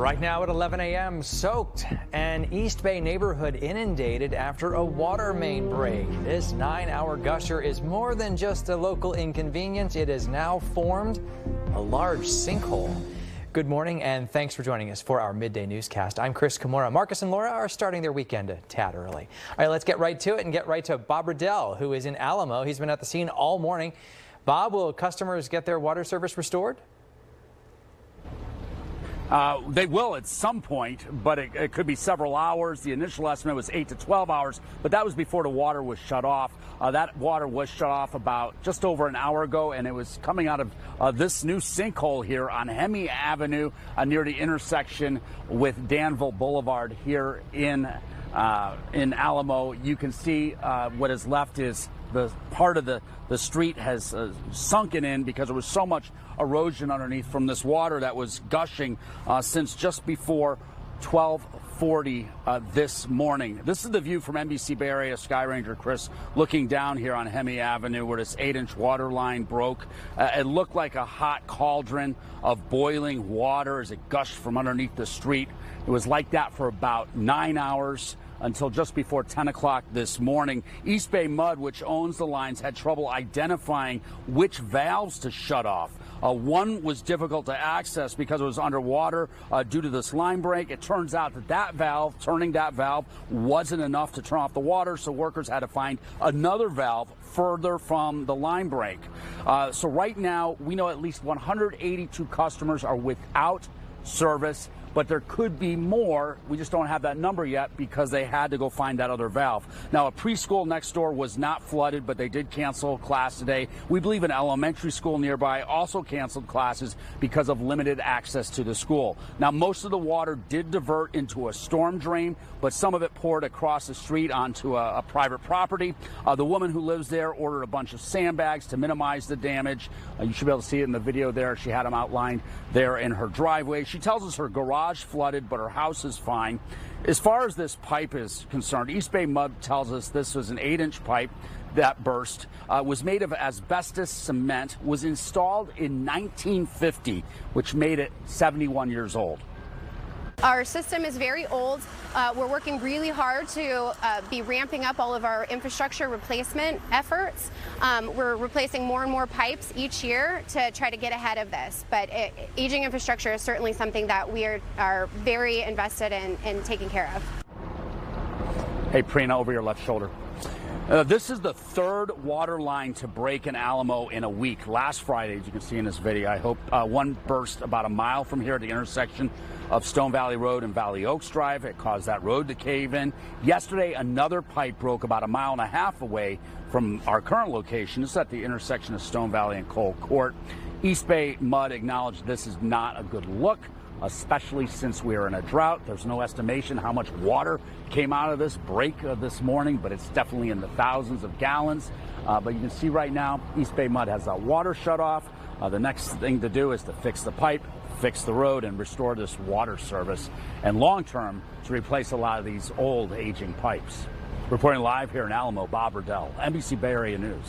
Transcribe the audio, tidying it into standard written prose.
Right now at 11 a.m., soaked. An East Bay neighborhood inundated after a water main break. This 9-hour gusher is more than just a local inconvenience. It has now formed a large sinkhole. Good morning and thanks for joining us for our midday newscast. I'm Chris Kimura. Marcus and Laura are starting their weekend a tad early. All right, let's get right to it and get right to Bob Redell, who is in Alamo. He's been at the scene all morning. Bob, will customers get their water service restored? They will at some point, but it could be several hours. The initial estimate was 8 to 12 hours, but that was before the water was shut off. That water was shut off about just over an hour ago, and it was coming out of this new sinkhole here on Hemi Avenue near the intersection with Danville Boulevard here in Alamo. You can see what is left is the part of the street has sunken in because there was so much erosion underneath from this water that was gushing since just before 12:40 this morning. This is the view from NBC Bay Area Sky Ranger Chris looking down here on Hemi Avenue where this 8-inch water line broke. It looked like a hot cauldron of boiling water as it gushed from underneath the street. It was like that for about 9 hours until just before 10 o'clock this morning. East Bay Mud, which owns the lines, had trouble identifying which valves to shut off. One was difficult to access because it was underwater due to this line break. It turns out that valve, turning that valve, wasn't enough to turn off the water, so workers had to find another valve further from the line break. So right now, we know at least 182 customers are without service, but there could be more. We just don't have that number yet because they had to go find that other valve. Now, a preschool next door was not flooded, but they did cancel class today. We believe an elementary school nearby also canceled classes because of limited access to the school. Now, most of the water did divert into a storm drain, but some of it poured across the street onto a private property. The woman who lives there ordered a bunch of sandbags to minimize the damage. You should be able to see it in the video there. She had them outlined there in her driveway. She tells us her garage flooded, but her house is fine. As far as this pipe is concerned, East Bay Mud tells us this was an 8-inch pipe that burst, was made of asbestos cement, was installed in 1950, which made it 71 years old. Our system is very old. We're working really hard to be ramping up all of our infrastructure replacement efforts. We're replacing more and more pipes each year to try to get ahead of this. But aging infrastructure is certainly something that we are very invested in taking care of. Hey, Prina, over your left shoulder. This is the third water line to break in Alamo in a week. Last Friday, as you can see in this video, I hope one burst about a mile from here at the intersection of Stone Valley Road and Valley Oaks Drive. It caused that road to cave in. Yesterday, another pipe broke about a mile and a half away from our current location. This is at the intersection of Stone Valley and Cole Court. East Bay Mud acknowledged this is not a good look, especially since we are in a drought. There's no estimation how much water came out of this break this morning, but it's definitely in the thousands of gallons. But you can see right now, East Bay Mud has that water shut off. The next thing to do is to fix the pipe, fix the road, and restore this water service, and long-term to replace a lot of these old aging pipes. Reporting live here in Alamo, Bob Redell, NBC Bay Area News.